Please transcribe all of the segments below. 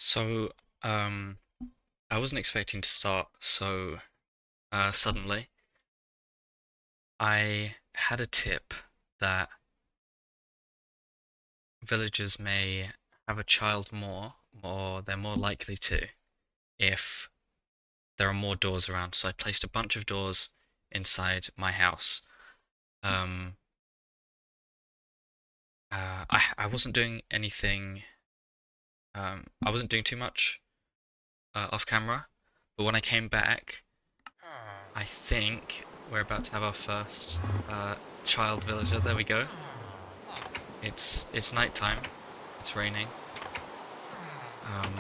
So, um, I wasn't expecting to start so suddenly. I had a tip that villagers may have a child more, or they're more likely to if there are more doors around. So I placed a bunch of doors inside my house. Um, I wasn't doing anything. I wasn't doing too much off camera, but when I came back, I think we're about to have our first child villager. There we go. It's nighttime. It's raining. Um,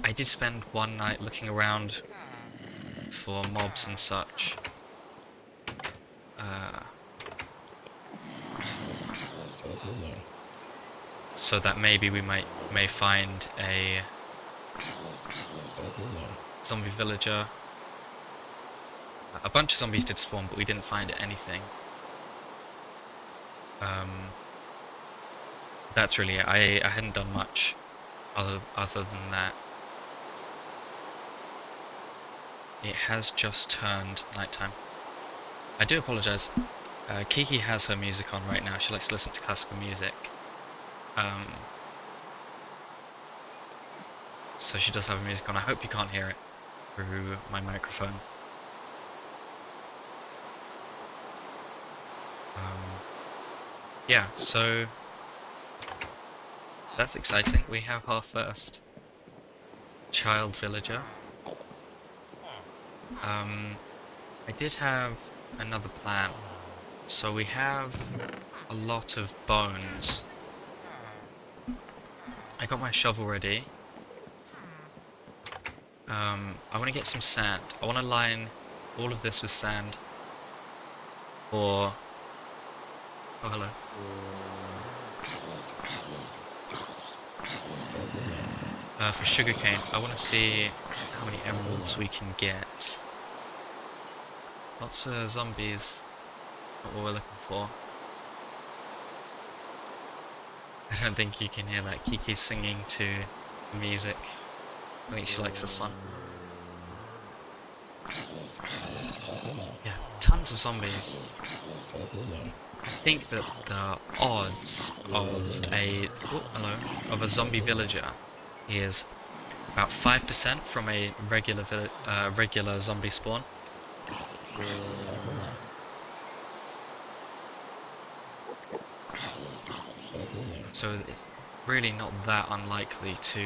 I did spend one night looking around for mobs and such, uh, so that maybe we may find a zombie villager. A bunch of zombies did spawn, but we didn't find anything. Um, that's really it. I hadn't done much other than that. It has just turned nighttime. I do apologize. Kiki has her music on right now. She likes to listen to classical music. Um, so she does have her music on. I hope you can't hear it through my microphone. Um, yeah, so that's exciting. We have our first child villager. I did have another plan. So we have a lot of bones. I got my shovel ready. I want to get some sand. I want to line all of this with sand for... Oh, hello. For sugarcane. I want to see how many emeralds we can get. Lots of zombies. Not what we're looking for. I don't think you can hear that. Kiki's singing to the music. I think she likes this one. Yeah, tons of zombies. I think that the odds of a zombie villager is about 5% from a regular zombie spawn. So it's really not that unlikely to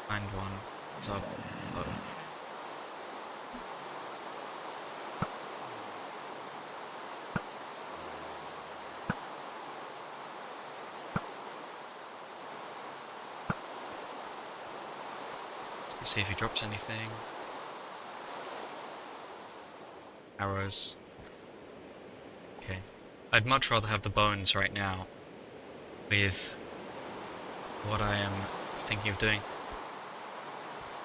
find one. So, let's see if he drops anything. Arrows. Okay. I'd much rather have the bones right now with what I am thinking of doing.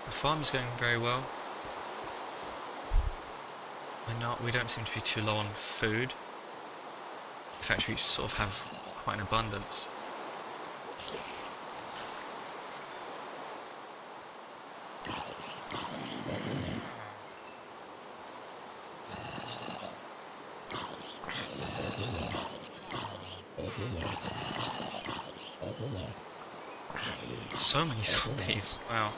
The farm is going very well. We don't seem to be too low on food. In fact, we sort of have quite an abundance. So many zombies, wow.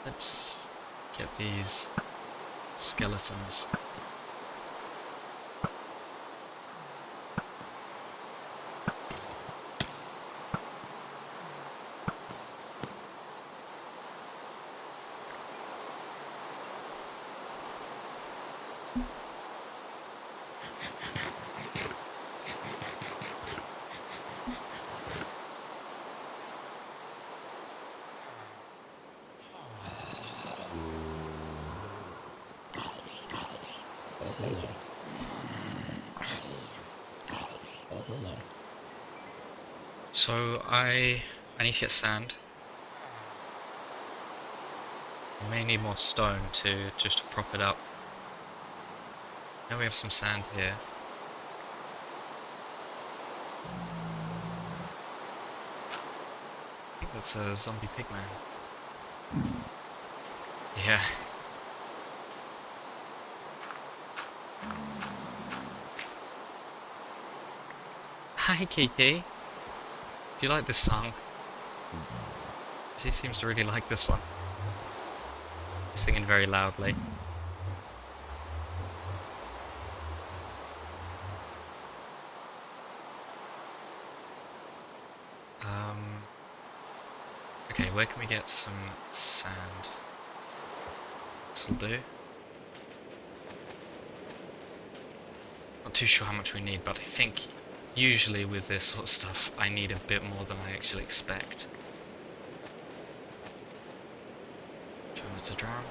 Let's get these skeletons. So I need to get sand. I may need more stone just to prop it up. Now we have some sand here. That's a zombie pigman. Yeah. Hi, Kiki. Do you like this song? She seems to really like this one. She's singing very loudly. Okay, where can we get some sand? This'll do. Not too sure how much we need, but I think usually with this sort of stuff, I need a bit more than I actually expect. Try not to drown.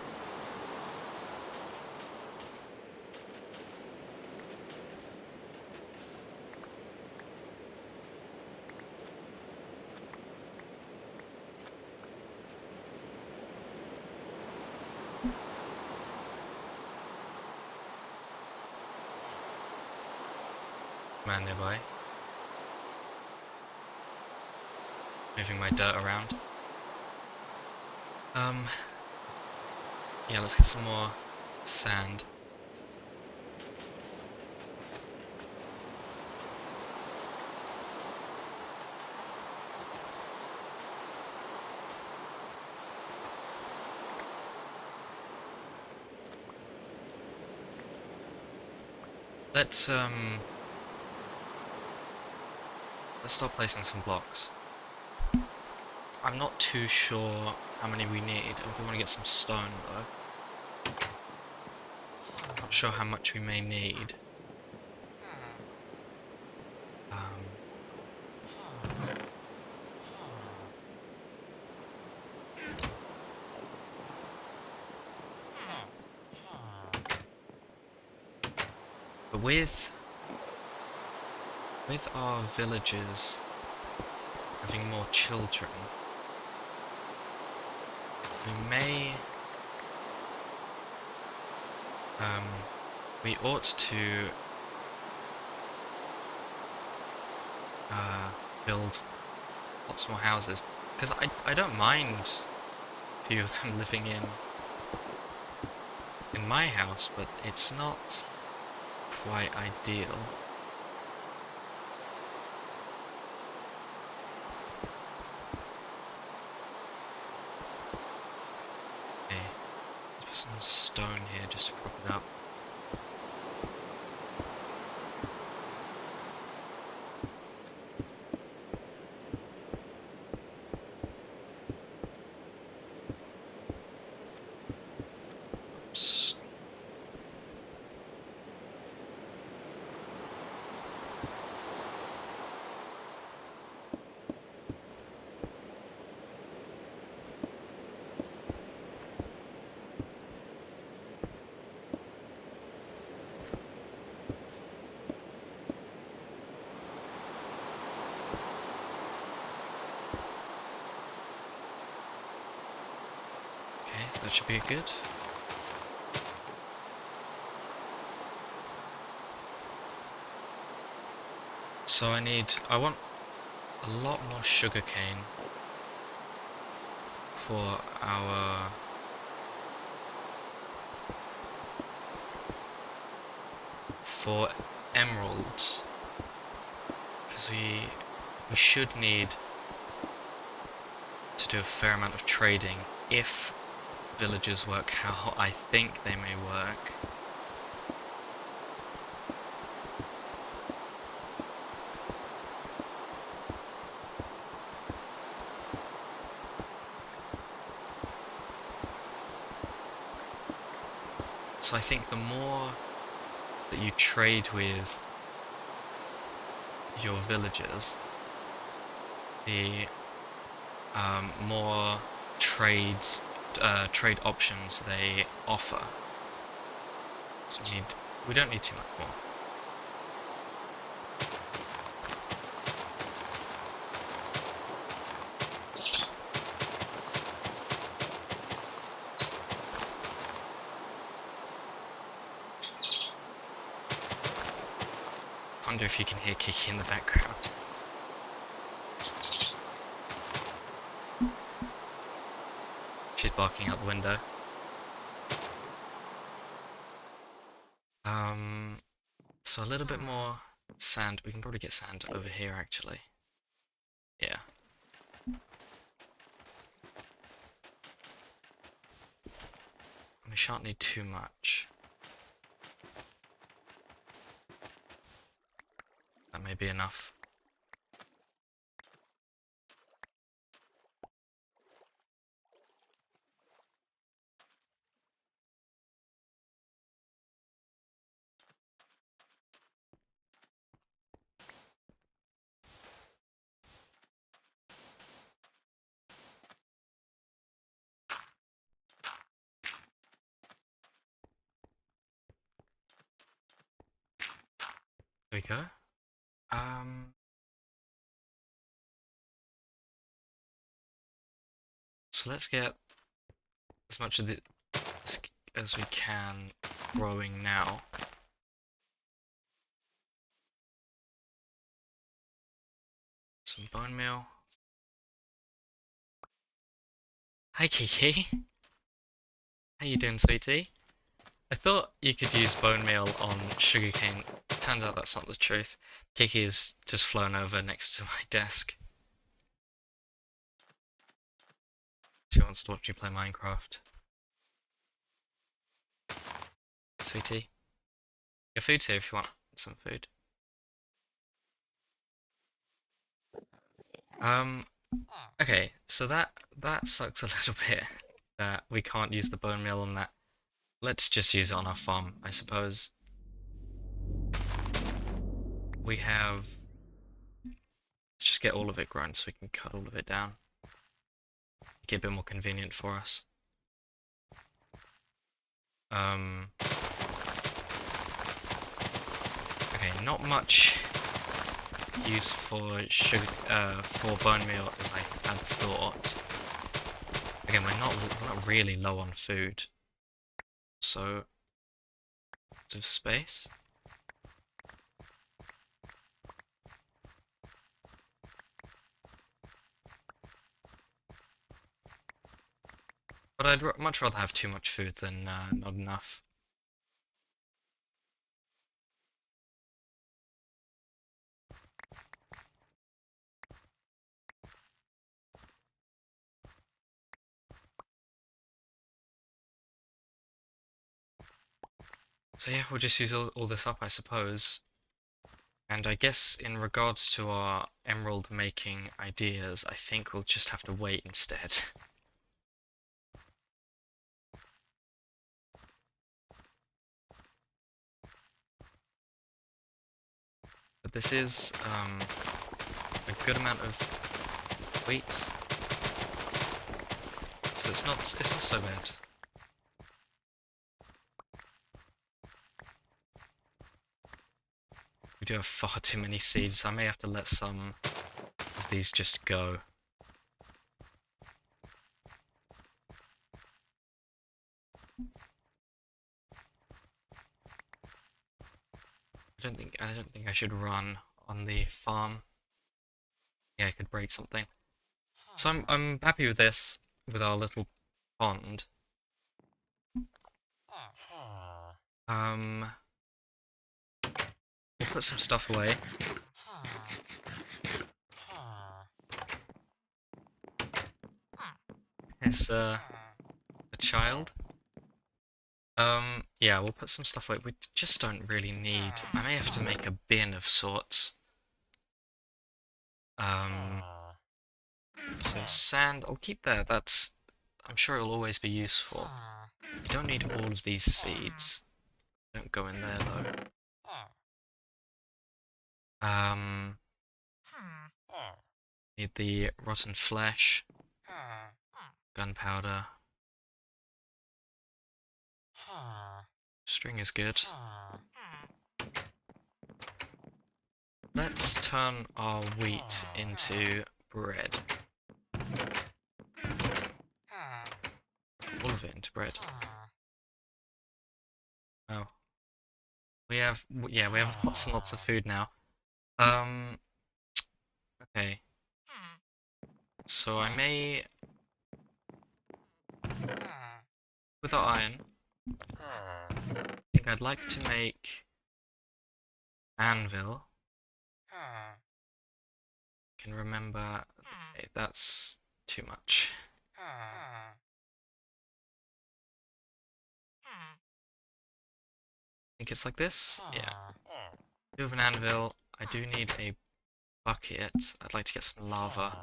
Man nearby. Moving my dirt around. Yeah, let's get some more sand. Let's start placing some blocks. I'm not too sure how many we need. We want to get some stone though. Not sure how much we may need. But with our villagers having more children, we ought to build lots more houses, because I don't mind a few of them living in my house, but it's not quite ideal. Okay, let's put some stone here just to prop it up. Oops. Okay, that should be good. So I want a lot more sugarcane for emeralds, because we should need to do a fair amount of trading if villagers work how I think they may work. So I think the more that you trade with your villagers, the more trade options they offer. So we don't need too much more. I wonder if you can hear Kiki in the background. barking out the window. So a little bit more sand. We can probably get sand over here, actually. Yeah. We shan't need too much. That may be enough. There we go. So let's get as much of it as we can growing now. Some bone meal. Hi Kiki. How you doing, sweetie? I thought you could use bone meal on sugarcane. Turns out that's not the truth. Kiki has just flown over next to my desk. She wants to watch me play Minecraft. Sweetie. Your food's here if you want some food. Okay, so that sucks a little bit that we can't use the bone meal on that. Let's just use it on our farm, I suppose. We have... Let's just get all of it grown so we can cut all of it down. Make it a bit more convenient for us. Okay, not much use for sugar, for bone meal as I had thought. Again, we're not really low on food, so lots of space. But I'd much rather have too much food than not enough. So yeah, we'll just use all this up, I suppose. And I guess in regards to our emerald making ideas, I think we'll just have to wait instead. But this is a good amount of wheat, so it's not so bad. We do have far too many seeds. I may have to let some of these just go. I don't think I should run on the farm. Yeah, I could break something. So I'm happy with this, with our little pond. We'll put some stuff away. It's a child. Yeah, we'll put some stuff away. We just don't really need. I may have to make a bin of sorts. So sand, I'll keep there. I'm sure it'll always be useful. You don't need all of these seeds. Don't go in there though. Need the rotten flesh, gunpowder. String is good. Let's turn our wheat into bread. All of it into bread. Oh. We have lots and lots of food now. Okay. So I may with our iron, I think I'd like to make anvil. Can remember, okay, that's too much. I think it's like this. Yeah. Do have an anvil. I do need a bucket. I'd like to get some lava.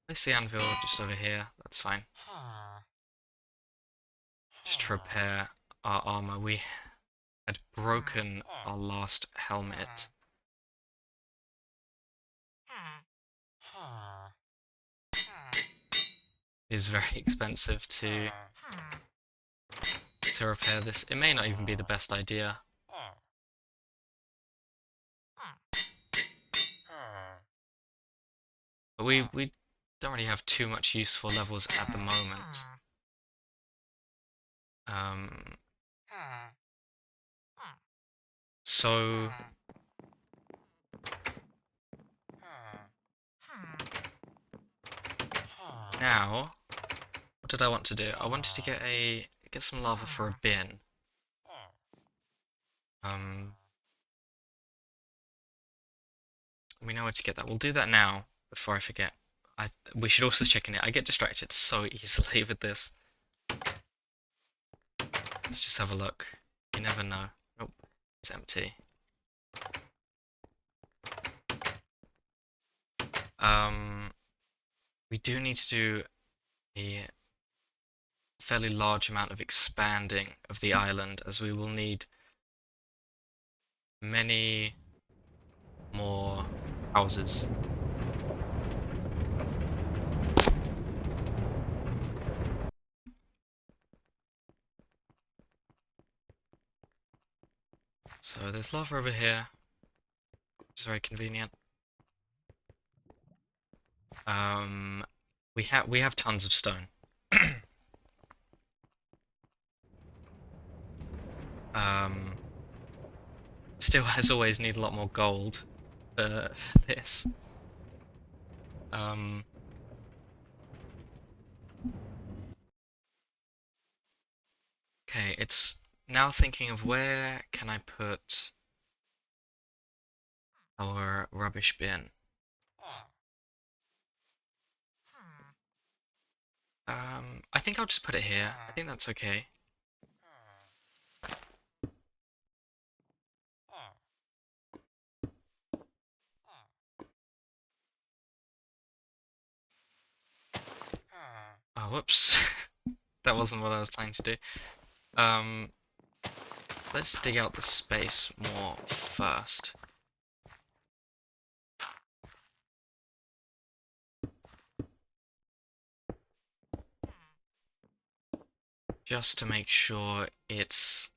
Place the anvil just over here. That's fine. Just to repair our armor. We had broken our last helmet. It is very expensive to repair this. It may not even be the best idea. But we don't really have too much useful levels at the moment. So now, what did I want to do? I wanted to get some lava for a bin. We know where to get that. We'll do that now before I forget. We should also check in it. I get distracted so easily with this. Let's just have a look. You never know. Nope, it's empty. We do need to do a fairly large amount of expanding of the island, as we will need many more houses. So there's lava over here, which is very convenient. We have tons of stone. Still, as always, need a lot more gold for this. Okay, it's now thinking of where can I put our rubbish bin. I think I'll just put it here. I think that's okay. Oh, whoops. That wasn't what I was planning to do. Let's dig out the space more first. Just to make sure it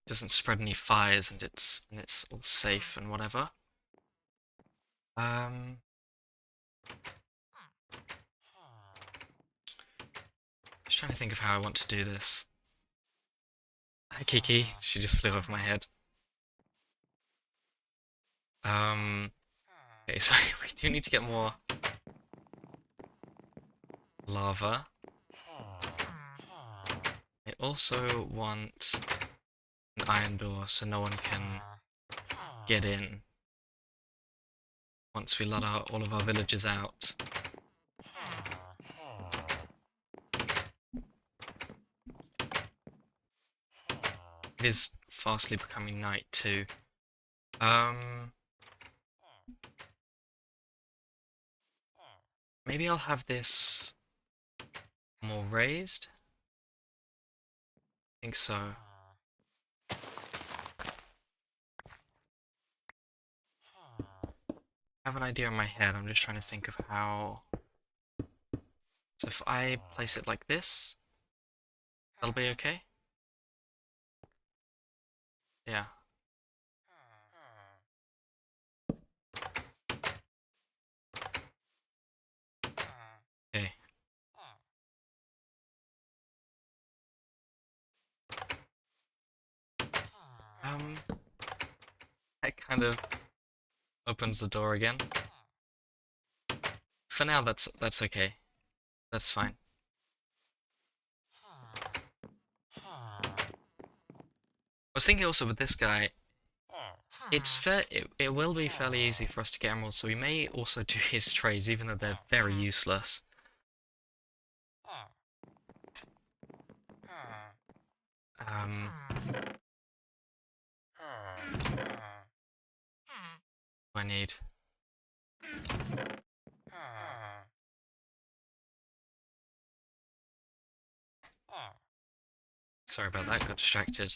doesn't spread any fires and it's all safe and whatever. Just trying to think of how I want to do this. Hi Kiki, she just flew over my head. Okay, so we do need to get more lava. I also want an iron door so no one can get in once we let all of our villagers out. It is fastly becoming night too. Maybe I'll have this more raised. I think so. I have an idea in my head. I'm just trying to think of how. So if I place it like this, that'll be okay? Yeah. Okay. That kind of opens the door again. For now, that's okay. That's fine. I was thinking also with this guy, it will be fairly easy for us to get emeralds, so we may also do his trades, even though they're very useless. I need. Sorry about that, got distracted.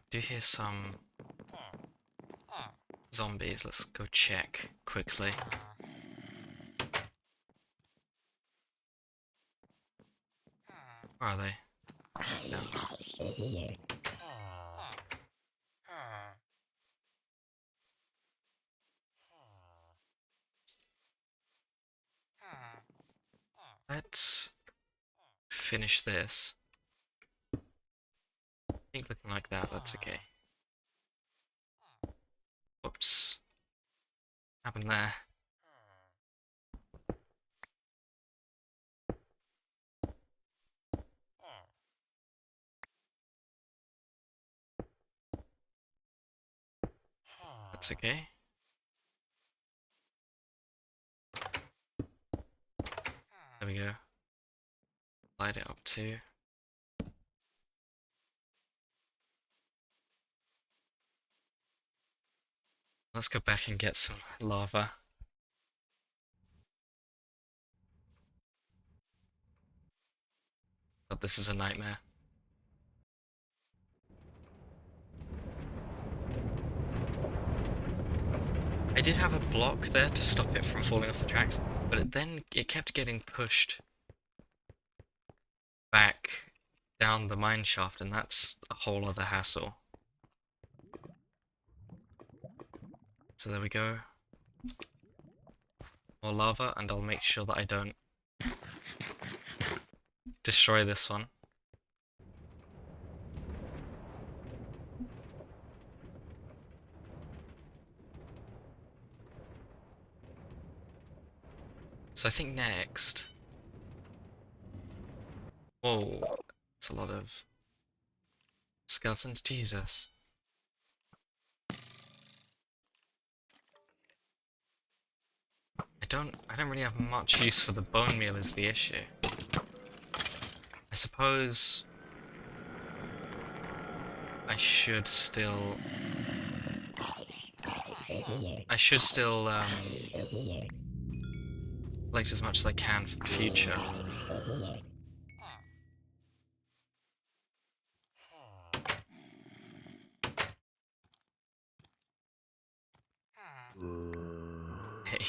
Do hear some zombies. Let's go check quickly. Where are they? No. Let's finish this. I think looking like that, that's okay. Whoops. What happened there? That's okay. There we go. Light it up too. Let's go back and get some lava. But this is a nightmare. I did have a block there to stop it from falling off the tracks, but it kept getting pushed back down the mine shaft, and that's a whole other hassle. So there we go. More lava, and I'll make sure that I don't destroy this one. So I think next... Whoa, that's a lot of skeletons, Jesus. I don't really have much use for the bone meal is the issue. I suppose I should still collect as much as I can for the future. Hey.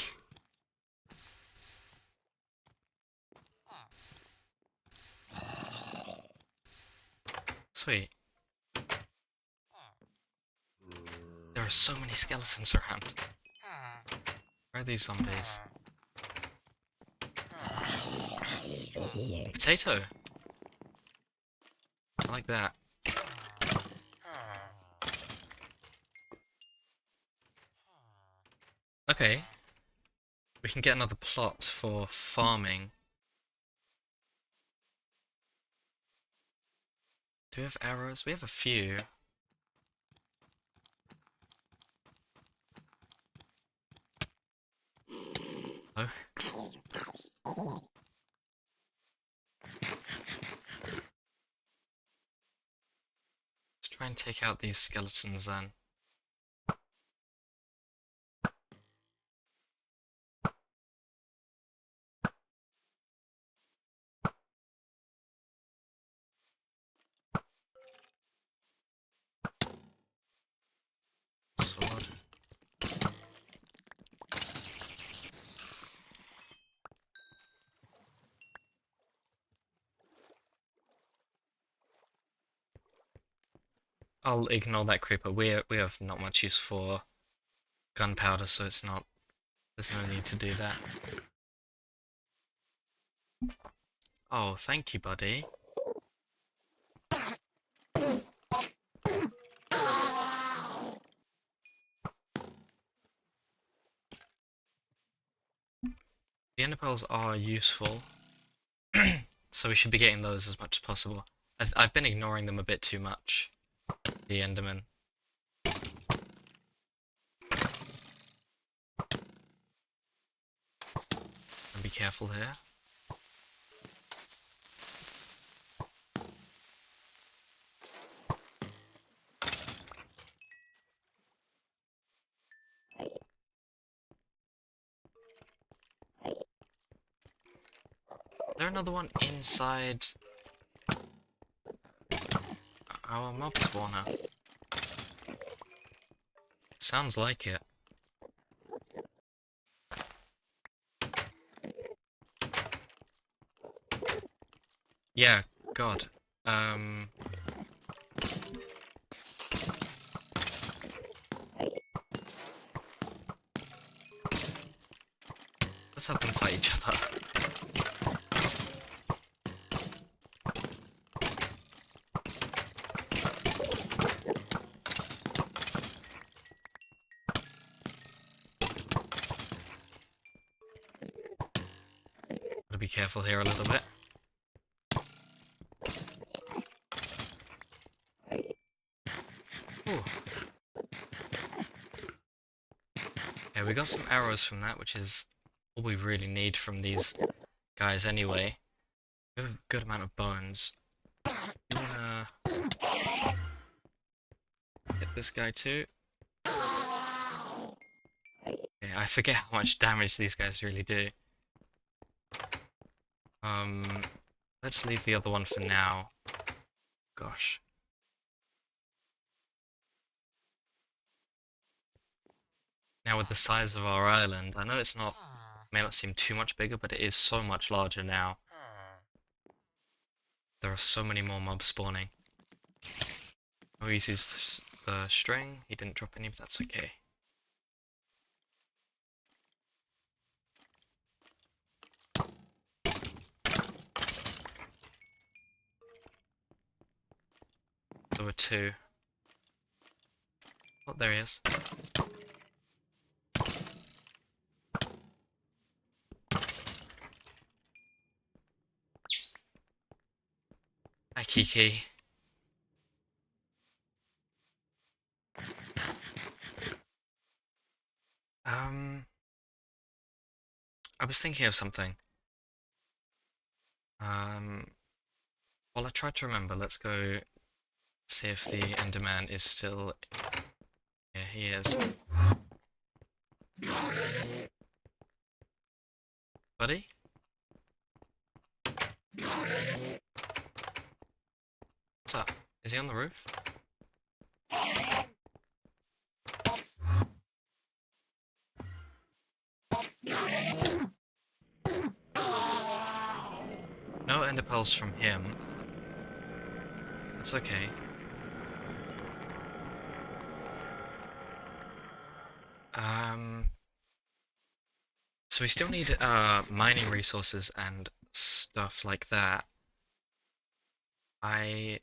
Sweet. There are so many skeletons around. Where are these zombies? Potato! I like that. Okay. We can get another plot for farming. Do we have arrows? We have a few. Oh. Let's try and take out these skeletons then. Sword. I'll ignore that creeper. We have not much use for gunpowder, so there's no need to do that. Oh, thank you, buddy. ender pearls are useful, so we should be getting those as much as possible. I've been ignoring them a bit too much, the enderman. And be careful here. Is there another one inside our mob spawner? Sounds like it. Yeah, God. Let's have them fight each other. Gotta be careful here a little bit. Ooh. Okay, we got some arrows from that, which is all we really need from these guys anyway. We have a good amount of bones. You wanna hit this guy too? Okay, I forget how much damage these guys really do. Let's leave the other one for now. Gosh. Now with the size of our island, I know it's not, may not seem too much bigger, but it is so much larger now. There are so many more mobs spawning. Oh, he's used the string. He didn't drop any, but that's okay. There were two. Oh, there he is. Hi, Kiki. I was thinking of something. Well, I tried to remember. Let's go see if the Enderman is still... Yeah, he is. Buddy? What's up? Is he on the roof? No ender pearls from him. That's okay. So we still need mining resources and stuff like that. I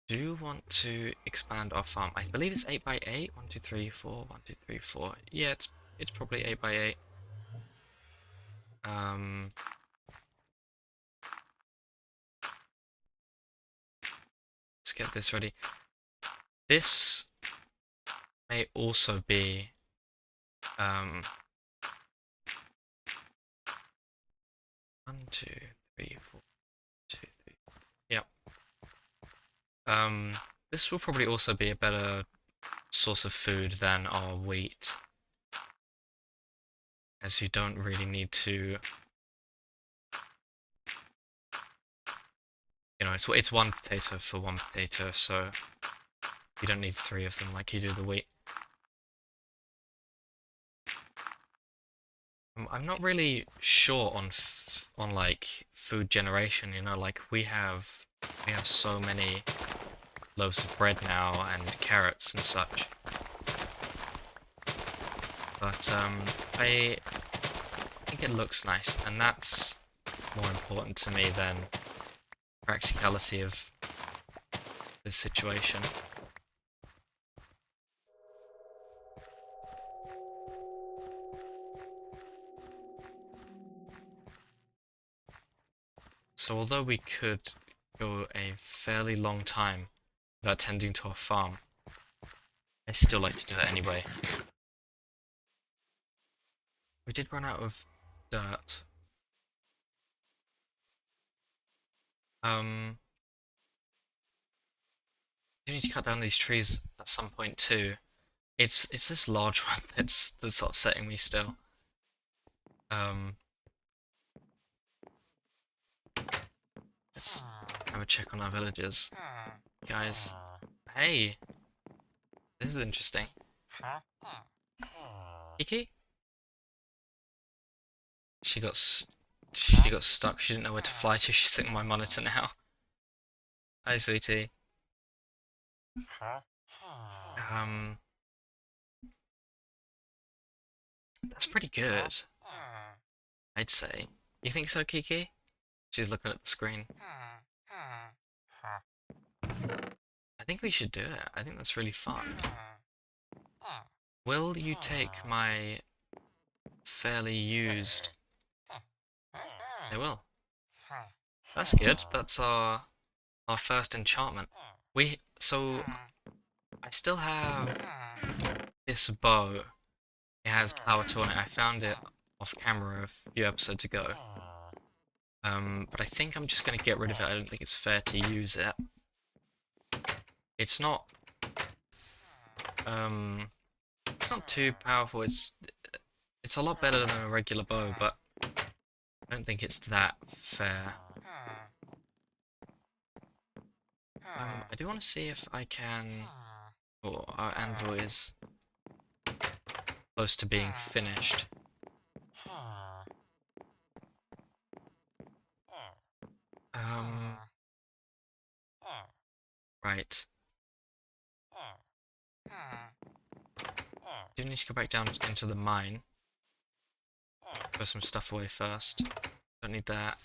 do want to expand our farm. I believe it's 8 by 8. 1, 2, 3, 4. 1, 2, 3, 4. Yeah, it's probably 8 by 8. Let's get this ready. This may also be 1, 2, 3, 4, 2, 3. Yep. This will probably also be a better source of food than our wheat, as you don't really need to, you know, it's one potato for one potato, so you don't need 3 of them like you do the wheat. I'm not really sure on like food generation, you know, like we have so many loaves of bread now and carrots and such. But I think it looks nice, and that's more important to me than practicality of this situation. So although we could go a fairly long time without tending to our farm, I still like to do that anyway. We did run out of dirt. You need to cut down these trees at some point too. It's this large one that's upsetting me still. Let's have a check on our villagers. Guys, hey, this is interesting. Kiki? She got stuck. She didn't know where to fly to. She's sitting on my monitor now. Hi, sweetie. That's pretty good, I'd say. You think so, Kiki? She's looking at the screen. I think we should do it. I think that's really fun. Will you take my fairly used... I will. That's good. That's our first enchantment. So I still have this bow. It has power to on it. I found it off camera a few episodes ago. But I think I'm just gonna get rid of it. I don't think it's fair to use it. It's not too powerful. It's a lot better than a regular bow, but I don't think it's that fair. I do want to see if I can... Oh, our anvil is close to being finished. Right. Do need to go back down into the mine. Put some stuff away first. Don't need that.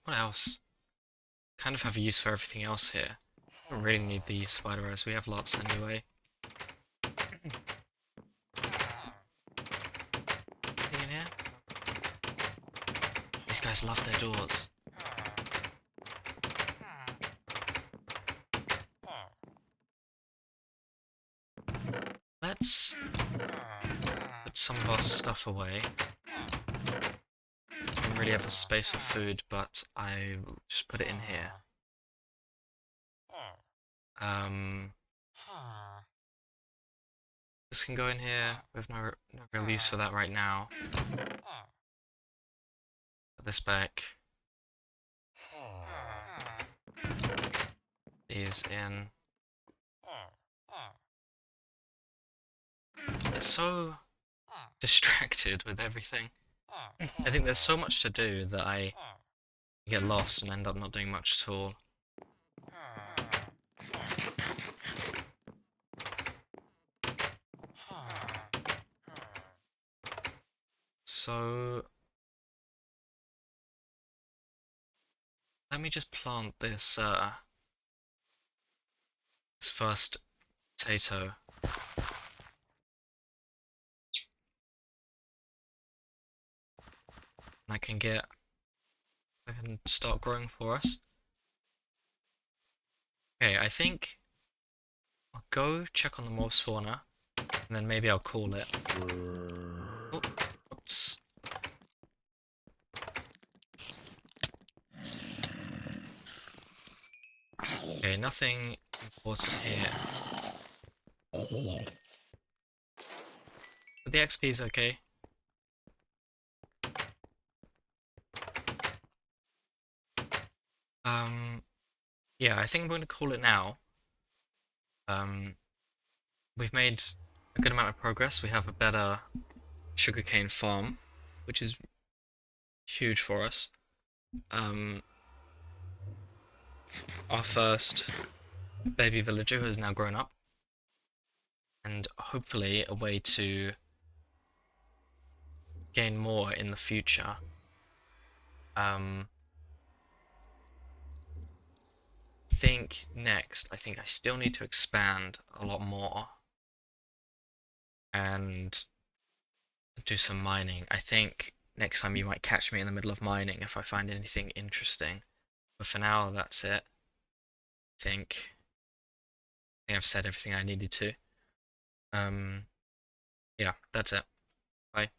What else? Kind of have a use for everything else here. Don't really need the spider eyes. We have lots anyway. Anything in here? These guys love their doors. Let's put some of our stuff away. I don't really have a space for food, but I will just put it in here. This can go in here. We have no real use for that right now. Put this back. These in. It's so distracted with everything. I think there's so much to do that I get lost and end up not doing much at all. So let me just plant this this first potato. And I can start growing for us. Okay, I think I'll go check on the mob spawner, and then maybe I'll call it. Oh, oops. Okay, nothing important here. But the XP is okay. Yeah, I think I'm going to call it now. We've made a good amount of progress. We have a better sugarcane farm, which is huge for us. Our first baby villager has now grown up, and hopefully a way to gain more in the future. I think I still need to expand a lot more and do some mining. I think next time you might catch me in the middle of mining if I find anything interesting. But for now, that's it. I think I've said everything I needed to. Um, yeah, that's it. Bye.